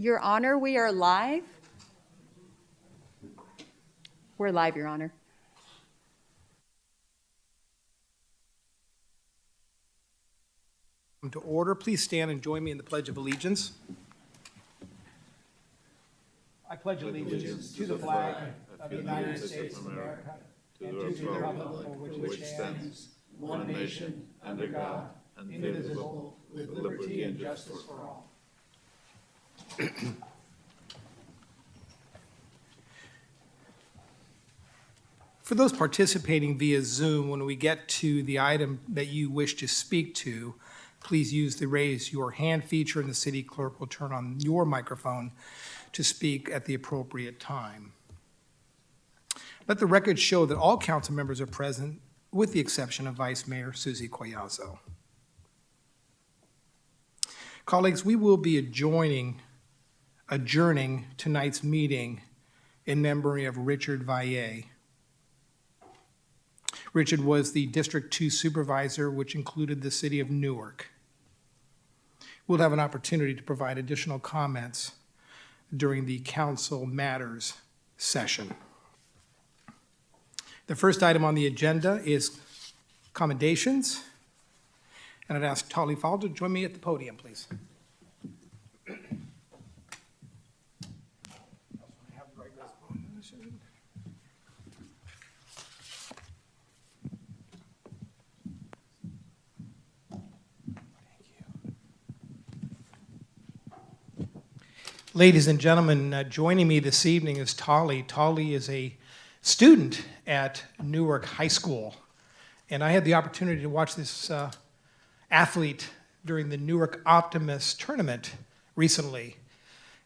Your Honor, we are live. We're live, Your Honor. To order, please stand and join me in the Pledge of Allegiance. I pledge allegiance to the flag of the United States of America and to the republic for which it stands, one nation, under God, indivisible, with liberty and justice for all. For those participating via Zoom, when we get to the item that you wish to speak to, please use the raise your hand feature and the city clerk will turn on your microphone to speak at the appropriate time. Let the record show that all council members are present, with the exception of Vice Mayor Susie Collazo. Colleagues, we will be adjourning tonight's meeting in memory of Richard Valle. Richard was the District 2 supervisor, which included the city of Newark. We'll have an opportunity to provide additional comments during the council matters session. The first item on the agenda is commendations, and I'd ask Tali Fall to join me at the podium, please. Ladies and gentlemen, joining me this evening is Tali. Tali is a student at Newark High School, and I had the opportunity to watch this athlete during the Newark Optimist tournament recently,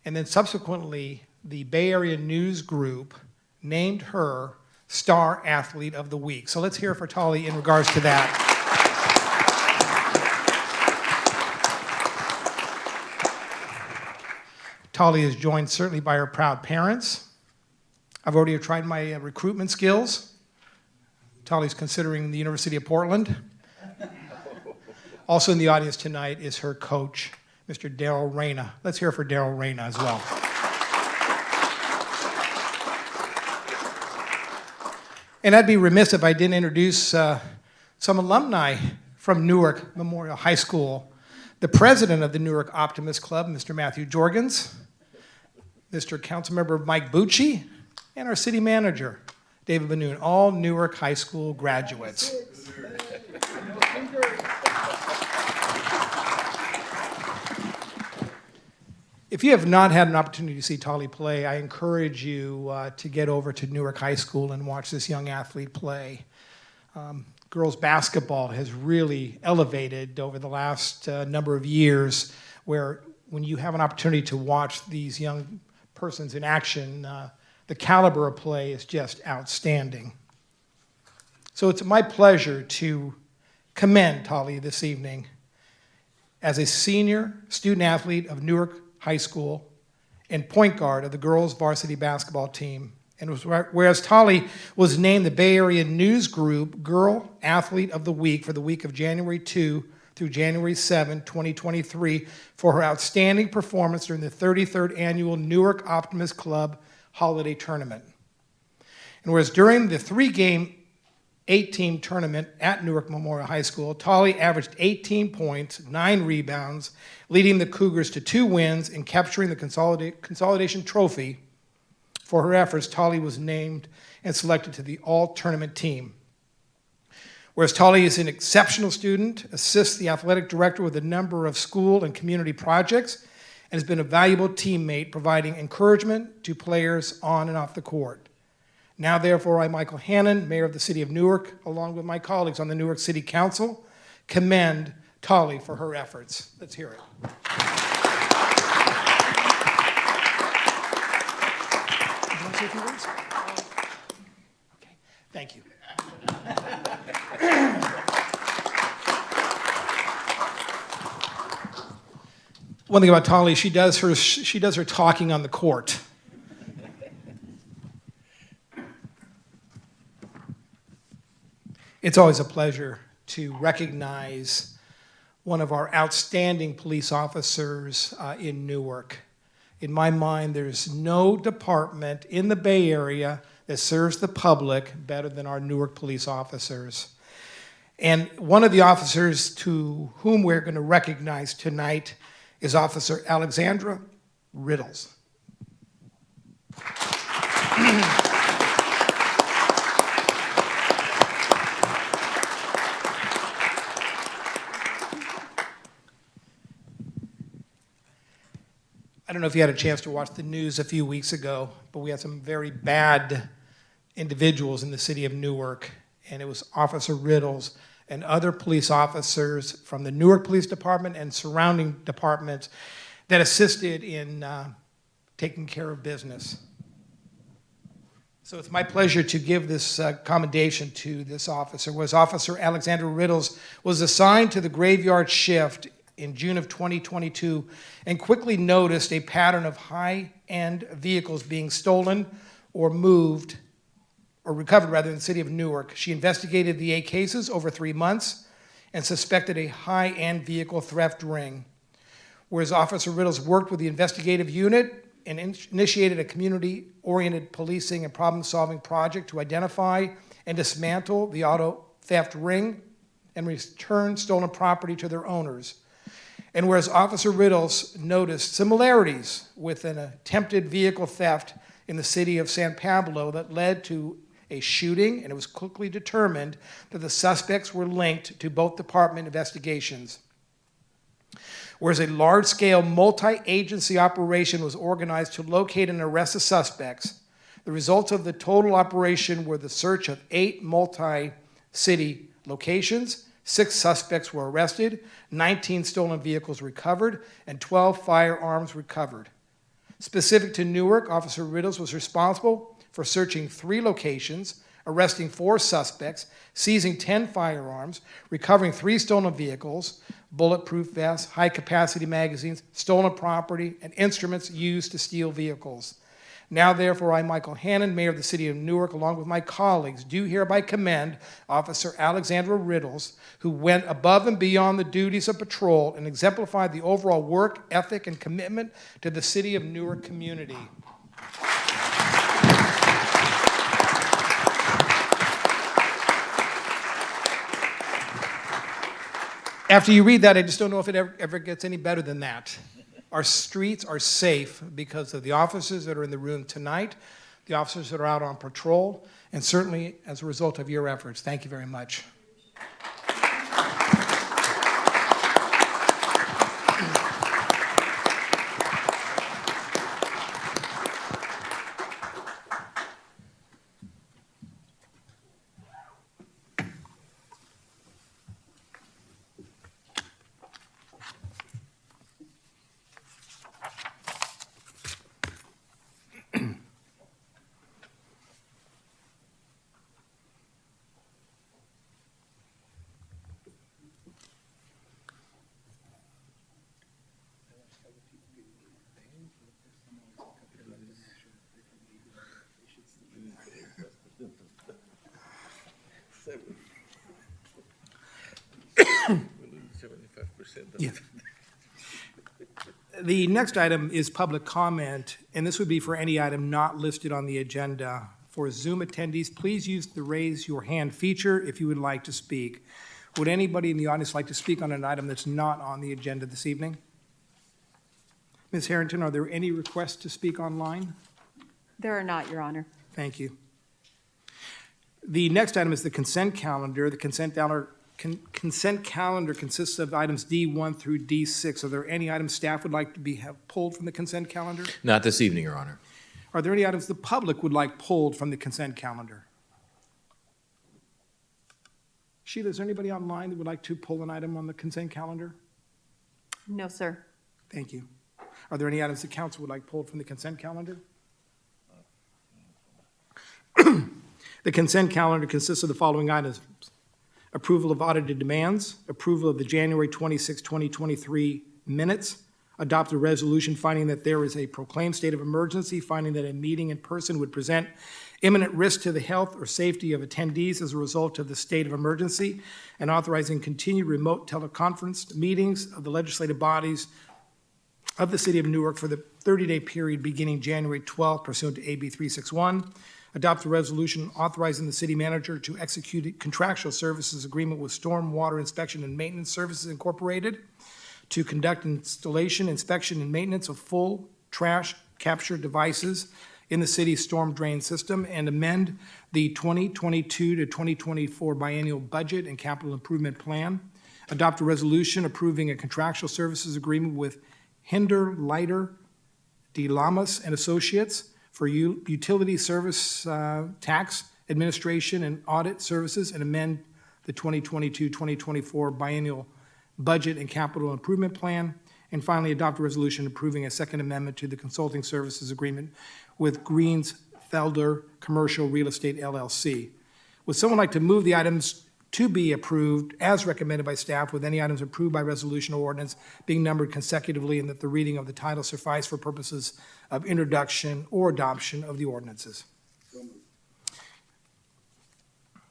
and then subsequently the Bay Area News Group named her Star Athlete of the Week. So let's hear for Tali in regards to that. Tali is joined certainly by her proud parents. I've already tried my recruitment skills. Tali's considering the University of Portland. Also in the audience tonight is her coach, Mr. Daryl Reyna. Let's hear for Daryl Reyna as well. And I'd be remiss if I didn't introduce some alumni from Newark Memorial High School. The president of the Newark Optimist Club, Mr. Matthew Jorgens, Mr. Councilmember Mike BUCCI, and our city manager, David Benoon, all Newark High School graduates. If you have not had an opportunity to see Tali play, I encourage you to get over to Newark High School and watch this young athlete play. Girls basketball has really elevated over the last number of years, where when you have an opportunity to watch these young persons in action, the caliber of play is just outstanding. So it's my pleasure to commend Tali this evening as a senior student athlete of Newark High School and point guard of the girls varsity basketball team. And whereas Tali was named the Bay Area News Group Girl Athlete of the Week for the week of January 2 through January 7, 2023, for her outstanding performance during the 33rd Annual Newark Optimist Club Holiday Tournament. And whereas during the 3-game, 8-team tournament at Newark Memorial High School, Tali averaged 18 points, 9 rebounds, leading the Cougars to 2 wins and capturing the consolidation trophy. For her efforts, Tali was named and selected to the all-tournament team. Whereas Tali is an exceptional student, assists the athletic director with a number of school and community projects, and has been a valuable teammate, providing encouragement to players on and off the court. Now, therefore, I, Michael Hannon, Mayor of the City of Newark, along with my colleagues on the Newark City Council, commend Tali for her efforts. Let's hear it. Say a few words? Okay, thank you. One thing about Tali, she does her talking on the court. It's always a pleasure to recognize one of our outstanding police officers in Newark. In my mind, there's no department in the Bay Area that serves the public better than our Newark police officers. And one of the officers to whom we're going to recognize tonight is Officer Alexandra Riddles. I don't know if you had a chance to watch the news a few weeks ago, but we had some very bad individuals in the city of Newark, and it was Officer Riddles and other police officers from the Newark Police Department and surrounding departments that assisted in taking care of business. So it's my pleasure to give this commendation to this officer. Officer Alexander Riddles was assigned to the graveyard shift in June of 2022 and quickly noticed a pattern of high-end vehicles being stolen or moved, or recovered rather, in the city of Newark. She investigated the 8 cases over 3 months and suspected a high-end vehicle theft ring. Whereas Officer Riddles worked with the investigative unit and initiated a community-oriented policing and problem-solving project to identify and dismantle the auto theft ring and return stolen property to their owners. And whereas Officer Riddles noticed similarities with an attempted vehicle theft in the city of San Pablo that led to a shooting, and it was quickly determined that the suspects were linked to both department investigations. Whereas a large-scale multi-agency operation was organized to locate and arrest the suspects, the results of the total operation were the search of 8 multi-city locations, 6 suspects were arrested, 19 stolen vehicles recovered, and 12 firearms recovered. Specific to Newark, Officer Riddles was responsible for searching 3 locations, arresting 4 suspects, seizing 10 firearms, recovering 3 stolen vehicles, bulletproof vests, high-capacity magazines, stolen property, and instruments used to steal vehicles. Now, therefore, I, Michael Hannon, Mayor of the City of Newark, along with my colleagues, do hereby commend Officer Alexandra Riddles, who went above and beyond the duties of patrol and exemplified the overall work ethic and commitment to the City of Newark community. After you read that, I just don't know if it ever gets any better than that. Our streets are safe because of the officers that are in the room tonight, the officers that are out on patrol, and certainly as a result of your efforts. Thank you very much. Yeah. The next item is public comment, and this would be for any item not listed on the agenda. For Zoom attendees, please use the raise your hand feature if you would like to speak. Would anybody in the audience like to speak on an item that's not on the agenda this evening? Ms. Harrington, are there any requests to speak online? There are not, Your Honor. Thank you. The next item is the consent calendar. The consent calendar consists of items D1 through D6. Are there any items staff would like to have pulled from the consent calendar? Not this evening, Your Honor. Are there any items the public would like pulled from the consent calendar? Sheila, is there anybody online that would like to pull an item on the consent calendar? No, sir. Thank you. Are there any items the council would like pulled from the consent calendar? The consent calendar consists of the following items: approval of audited demands, approval of the January 26, 2023 minutes, adopt a resolution finding that there is a proclaimed state of emergency, finding that a meeting in person would present imminent risk to the health or safety of attendees as a result of the state of emergency, and authorizing continued remote teleconference meetings of the legislative bodies of the City of Newark for the 30-day period beginning January 12th pursuant to AB 361. Adopt a resolution authorizing the city manager to execute a contractual services agreement with Stormwater Inspection and Maintenance Services Incorporated to conduct installation, inspection, and maintenance of full trash capture devices in the city's storm drain system, and amend the 2022 to 2024 biennial budget and capital improvement plan. Adopt a resolution approving a contractual services agreement with Hinder Leiter de Lamas and Associates for utility service tax administration and audit services, and amend the 2022-2024 biennial budget and capital improvement plan. And finally, adopt a resolution approving a second amendment to the consulting services agreement with Greensfelder Commercial Real Estate LLC. Would someone like to move the items to be approved as recommended by staff, with any items approved by resolution or ordinance being numbered consecutively, and that the reading of the title suffice for purposes of introduction or adoption of the ordinances?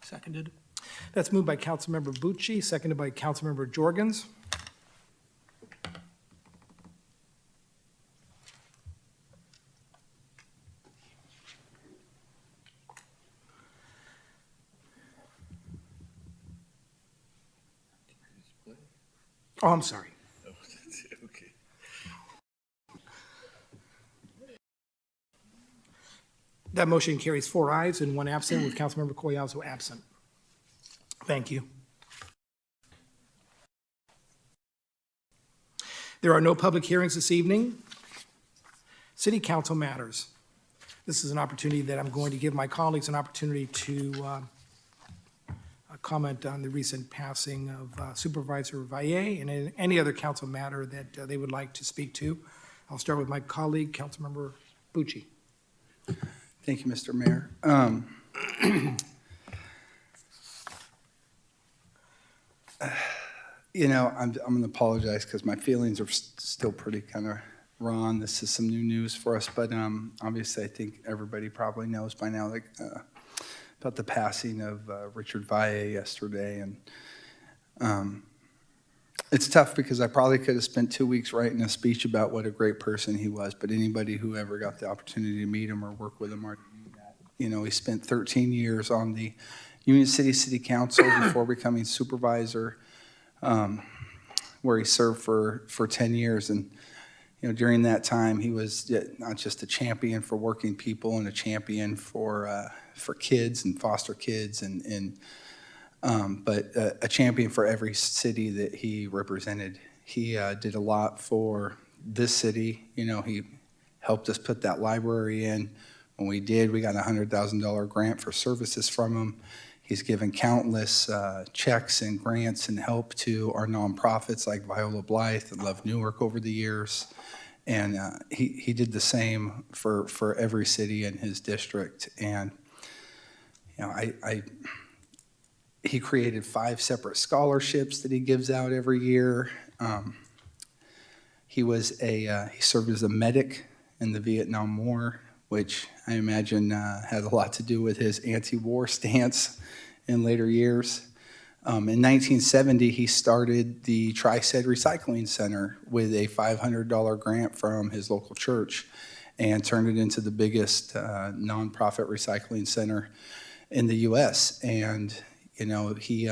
Seconded. That's moved by Councilmember BUCCI, seconded by Councilmember Jorgens. Oh, I'm sorry. Okay. That motion carries 4 ayes and 1 absent, with Councilmember Collazo absent. Thank you. There are no public hearings this evening. City Council matters. This is an opportunity that I'm going to give my colleagues an opportunity to comment on the recent passing of Supervisor Valle and any other council matter that they would like to speak to. I'll start with my colleague, Councilmember BUCCI. Thank you, Mr. Mayor. You know, I'm going to apologize because my feelings are still pretty kind of raw on this. Is some new news for us, but obviously I think everybody probably knows by now about the passing of Richard Valle yesterday, and it's tough because I probably could have spent 2 weeks writing a speech about what a great person he was, but anybody who ever got the opportunity to meet him or work with him, you know, he spent 13 years on the Union City Council before becoming supervisor, where he served for 10 years. And, you know, during that time, he was not just a champion for working people and a champion for kids and foster kids, but a champion for every city that he represented. He did a lot for this city. You know, he helped us put that library in. When we did, we got a $100,000 grant for services from him. He's given countless checks and grants and help to our nonprofits like Viola Blythe and Love Newark over the years. And he did the same for every city in his district. And, you know, he created 5 separate scholarships that he gives out every year. He served as a medic in the Vietnam War, which I imagine had a lot to do with his anti-war stance in later years. In 1970, he started the Tri-Said Recycling Center with a $500 grant from his local church and turned it into the biggest nonprofit recycling center in the U.S. And, you know, he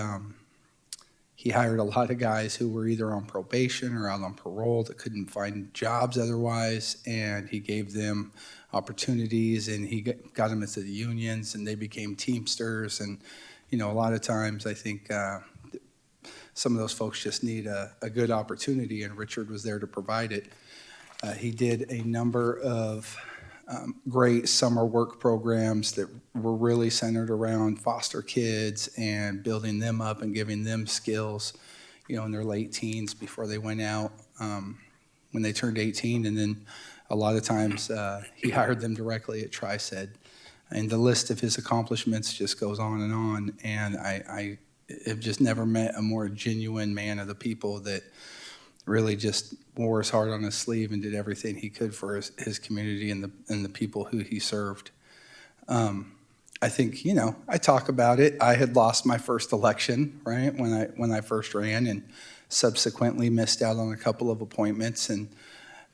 hired a lot of guys who were either on probation or out on parole that couldn't find jobs otherwise, and he gave them opportunities, and he got them into the unions, and they became Teamsters. And, you know, a lot of times I think some of those folks just need a good opportunity, and Richard was there to provide it. He did a number of great summer work programs that were really centered around foster kids and building them up and giving them skills, you know, in their late teens before they went out when they turned 18. And then a lot of times he hired them directly at Tri-Said. And the list of his accomplishments just goes on. And I have just never met a more genuine man of the people that really just wore his heart on his sleeve and did everything he could for his community and the people who he served. I think, you know, I talk about it. I had lost my first election, right, when I first ran, and subsequently missed out on a couple of appointments. And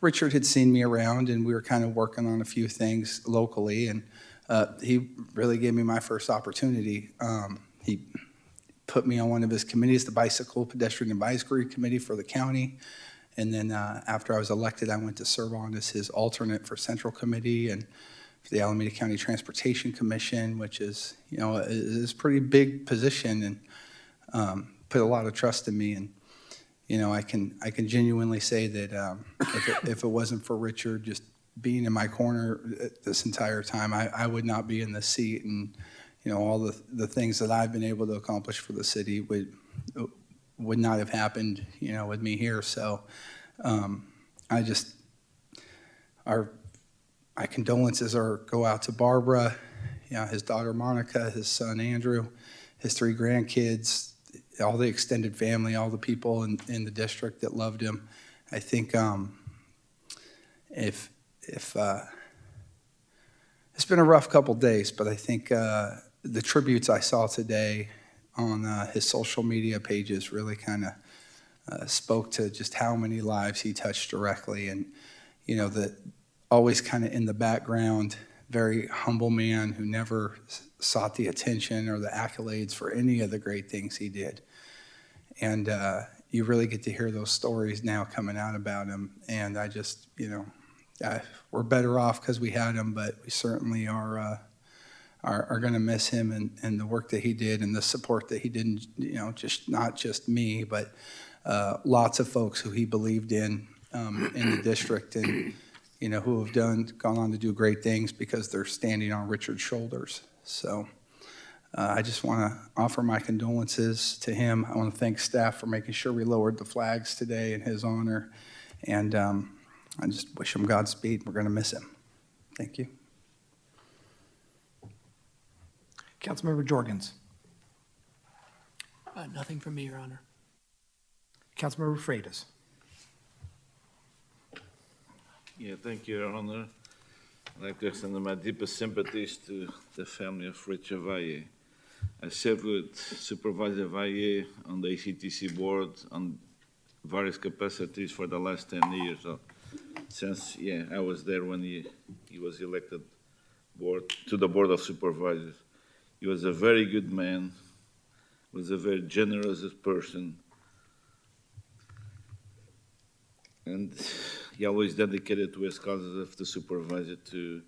Richard had seen me around, and we were kind of working on a few things locally, and he really gave me my first opportunity. He put me on one of his committees, the Bicycle Pedestrian Advisory Committee for the county. And then after I was elected, I went to serve on as his alternate for Central Committee and for the Alameda County Transportation Commission, which is, you know, is a pretty big position, and put a lot of trust in me. And, you know, I can genuinely say that if it wasn't for Richard just being in my corner this entire time, I would not be in this seat. And, you know, all the things that I've been able to accomplish for the city would not have happened, you know, with me here. So my condolences go out to Barbara, you know, his daughter Monica, his son Andrew, his 3 grandkids, all the extended family, all the people in the district that loved him. I think if it's been a rough couple days, but I think the tributes I saw today on his social media pages really kind of spoke to just how many lives he touched directly. And, you know, that always kind of in the background, very humble man who never sought the attention or the accolades for any of the great things he did. And you really get to hear those stories now coming out about him. And I just, you know, we're better off because we had him, but we certainly are going to miss him and the work that he did and the support that he did, you know, just not just me, but lots of folks who he believed in the district, and, you know, who have gone on to do great things because they're standing on Richard's shoulders. So I just want to offer my condolences to him. I want to thank staff for making sure we lowered the flags today in his honor. And I just wish him Godspeed. We're going to miss him. Thank you. Councilmember Jorgens. Nothing from me, Your Honor. Councilmember Freitas. Yeah, thank you, Your Honor. I'd like to extend my deepest sympathies to the family of Richard Valle. I served with Supervisor Valle on the ACTC board on various capacities for the last 10 years. So since, I was there when he was elected to the Board of Supervisors. He was a very good man, was a very generous person, and he always dedicated to his causes of the supervisor. To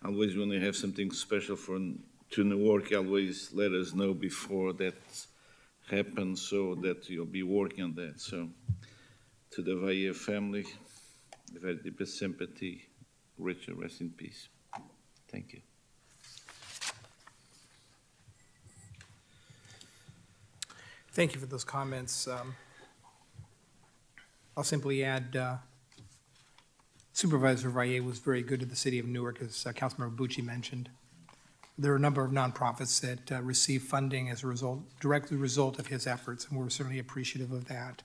always, when they have something special to Newark, always let us know before that happens so that you'll be working on that. So to the Valle family, the very deepest sympathy. Richard, rest in peace. Thank you. Thank you for those comments. I'll simply add Supervisor Valle was very good to the city of Newark, as Councilmember BUCCI mentioned. There are a number of nonprofits that receive funding as a result, directly result of his efforts, and we're certainly appreciative of that.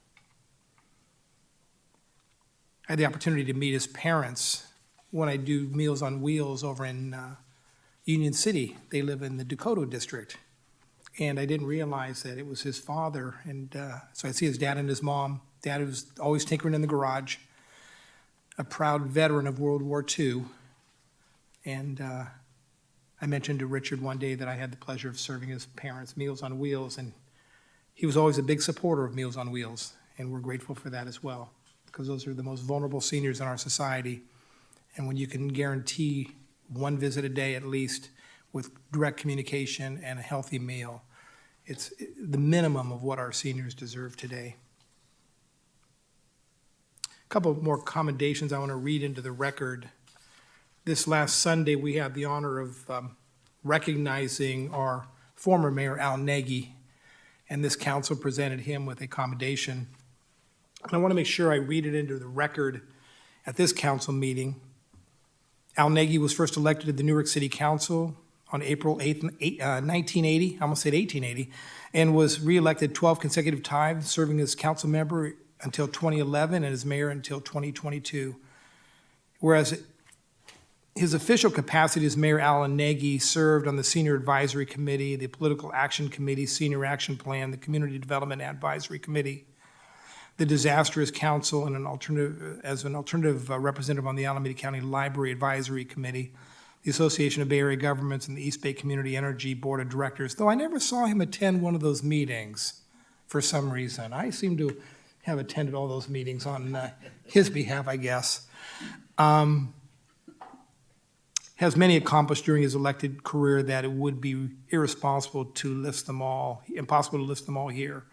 I had the opportunity to meet his parents when I do Meals on Wheels over in Union City. They live in the Dakota district. And I didn't realize that it was his father. And so I see his dad and his mom. Dad was always tinkering in the garage, a proud veteran of World War II. And I mentioned to Richard one day that I had the pleasure of serving his parents Meals on Wheels. And he was always a big supporter of Meals on Wheels. And we're grateful for that as well, because those are the most vulnerable seniors in our society. And when you can guarantee one visit a day at least with direct communication and a healthy meal, it's the minimum of what our seniors deserve today. A couple more commendations I want to read into the record. This last Sunday, we had the honor of recognizing our former mayor, Al Nagy, and this council presented him with a commendation. And I want to make sure I read it into the record at this council meeting. Al Nagy was first elected to the Newark City Council on April 8th, 1980, I almost said 1880, and was reelected 12 consecutive times, serving as council member until 2011 and as mayor until 2022. Whereas his official capacity as Mayor Alan Nagy served on the Senior Advisory Committee, the Political Action Committee, Senior Action Plan, the Community Development Advisory Committee, the Disastrous Council and an alternative representative on the Alameda County Library Advisory Committee, the Association of Bay Area Governments, and the East Bay Community Energy Board of Directors, though I never saw him attend one of those meetings for some reason. I seem to have attended all those meetings on his behalf, I guess. Has many accomplished during his elected career that it would be impossible to list them all here.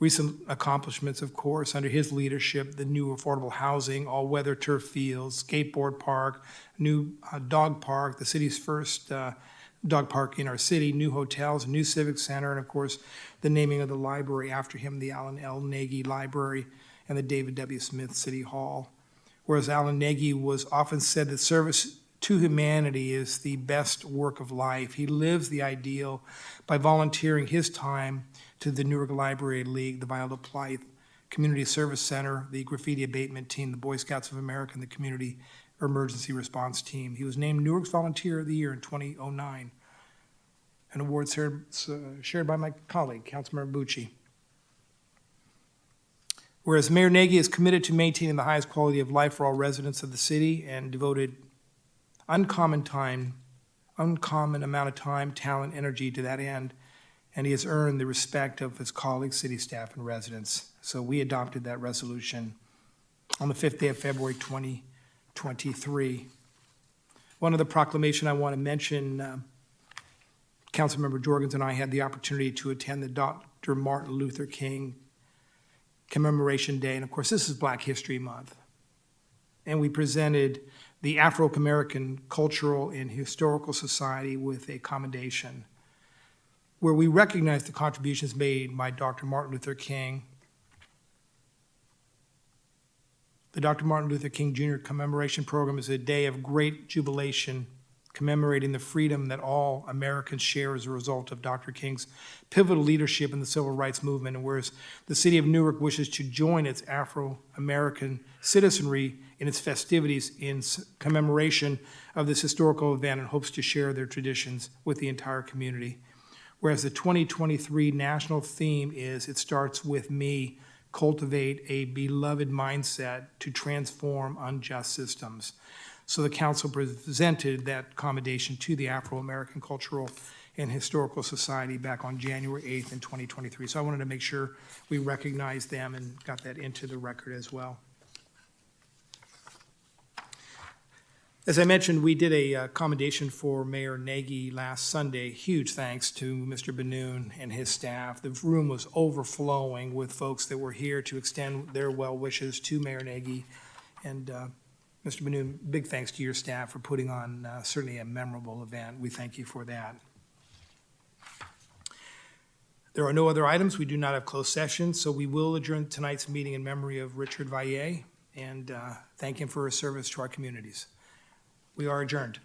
Recent accomplishments, of course, under his leadership, the new affordable housing, all-weather turf fields, skateboard park, new dog park, the city's first dog park in our city, new hotels, new civic center, and of course, the naming of the library after him, the Allen L. Nagy Library and the David W. Smith City Hall. Whereas Allen Nagy was often said that service to humanity is the best work of life. He lives the ideal by volunteering his time to the Newark Library League, the Viola Blythe Community Service Center, the Graffiti Abatement Team, the Boy Scouts of America, and the Community Emergency Response Team. He was named Newark's Volunteer of the Year in 2009, an award shared by my colleague, Councilmember BUCCI. Whereas Mayor Nagy is committed to maintaining the highest quality of life for all residents of the city and devoted uncommon amount of time, talent, energy to that end, and he has earned the respect of his colleagues, city staff, and residents. So we adopted that resolution on the 5th day of February 2023. One other proclamation I want to mention, Councilmember Jorgens and I had the opportunity to attend the Dr. Martin Luther King Commemoration Day, and of course this is Black History Month. And we presented the Afro-American Cultural and Historical Society with a commendation where we recognize the contributions made by Dr. Martin Luther King. The Dr. Martin Luther King Jr. Commemoration Program is a day of great jubilation commemorating the freedom that all Americans share as a result of Dr. King's pivotal leadership in the civil rights movement, and whereas the city of Newark wishes to join its Afro-American citizenry in its festivities in commemoration of this historical event and hopes to share their traditions with the entire community. Whereas the 2023 national theme is "It Starts With Me," cultivate a beloved mindset to transform unjust systems. So the council presented that commendation to the Afro-American Cultural and Historical Society back on January 8th in 2023. So I wanted to make sure we recognized them and got that into the record as well. As I mentioned, we did a commendation for Mayor Nagy last Sunday. Huge thanks to Mr. Benoon and his staff. The room was overflowing with folks that were here to extend their well wishes to Mayor Nagy. And Mr. Benoon, big thanks to your staff for putting on certainly a memorable event. We thank you for that. There are no other items. We do not have closed session, so we will adjourn tonight's meeting in memory of Richard Valle and thank him for his service to our communities. We are adjourned.